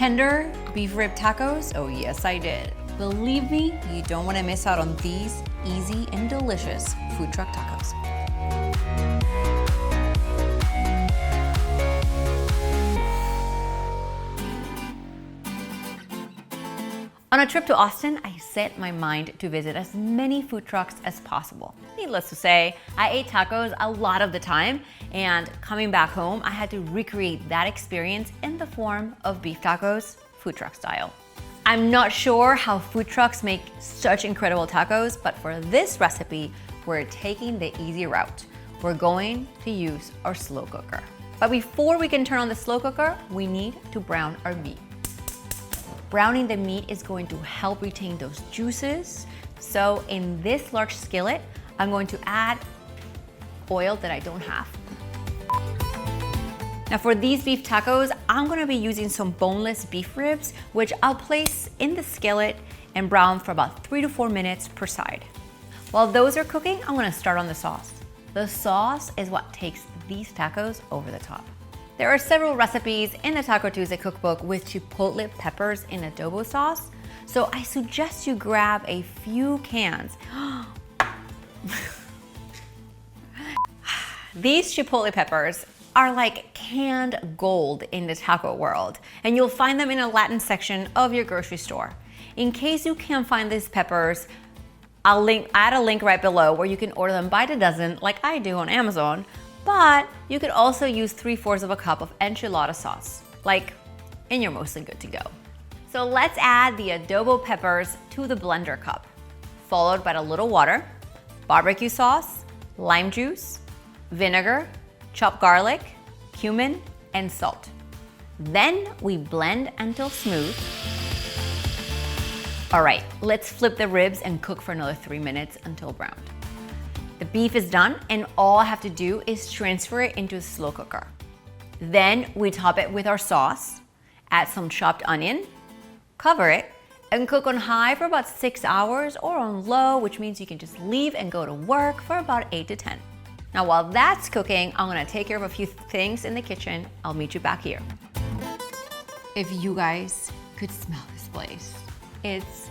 Tender beef rib tacos? Oh yes, I did. Believe me, you don't want to miss out on these easy and delicious food truck tacos. On a trip to Austin, I set my mind to visit as many food trucks as possible. Needless to say, I ate tacos a lot of the time, and coming back home, I had to recreate that experience in the form of beef tacos, food truck style. I'm not sure how food trucks make such incredible tacos, but for this recipe, we're taking the easy route. We're going to use our slow cooker. But before we can turn on the slow cooker, we need to brown our meat. Browning the meat is going to help retain those juices. So in this large skillet, I'm going to add oil that I don't have. Now for these beef tacos, I'm gonna be using some boneless beef ribs, which I'll place in the skillet and brown for about 3 to 4 minutes per side. While those are cooking, I'm gonna start on the sauce. The sauce is what takes these tacos over the top. There are several recipes in the Taco Tuesday cookbook with chipotle peppers in adobo sauce, so I suggest you grab a few cans. These chipotle peppers are like canned gold in the taco world, and you'll find them in a Latin section of your grocery store. In case you can't find these peppers, I'll add a link right below where you can order them by the dozen like I do on Amazon. But you could also use 3/4 of a cup of enchilada sauce, and you're mostly good to go. So let's add the adobo peppers to the blender cup, followed by a little water, barbecue sauce, lime juice, vinegar, chopped garlic, cumin, and salt. Then we blend until smooth. All right, let's flip the ribs and cook for another 3 minutes until browned. The beef is done, and all I have to do is transfer it into a slow cooker. Then we top it with our sauce, add some chopped onion, cover it, and cook on high for about 6 hours or on low, which means you can just leave and go to work for about 8 to 10. Now while that's cooking, I'm gonna take care of a few things in the kitchen. I'll meet you back here. If you guys could smell this place, it's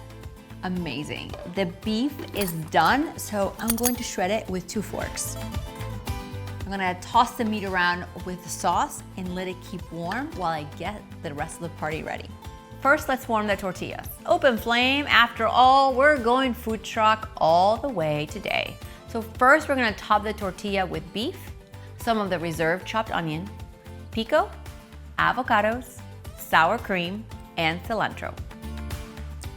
amazing. The beef is done, so I'm going to shred it with 2 forks. I'm gonna toss the meat around with the sauce and let it keep warm while I get the rest of the party ready. First, let's warm the tortillas. Open flame. After all, we're going food truck all the way today. So first, we're gonna top the tortilla with beef, some of the reserved chopped onion, pico, avocados, sour cream, and cilantro.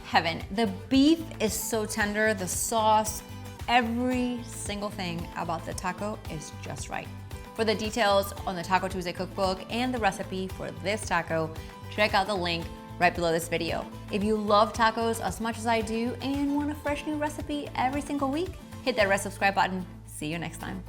Heaven. The beef is so tender, the sauce, every single thing about the taco is just right. For the details on the Taco Tuesday cookbook and the recipe for this taco, check out the link right below this video. If you love tacos as much as I do and want a fresh new recipe every single week, hit that red subscribe button. See you next time.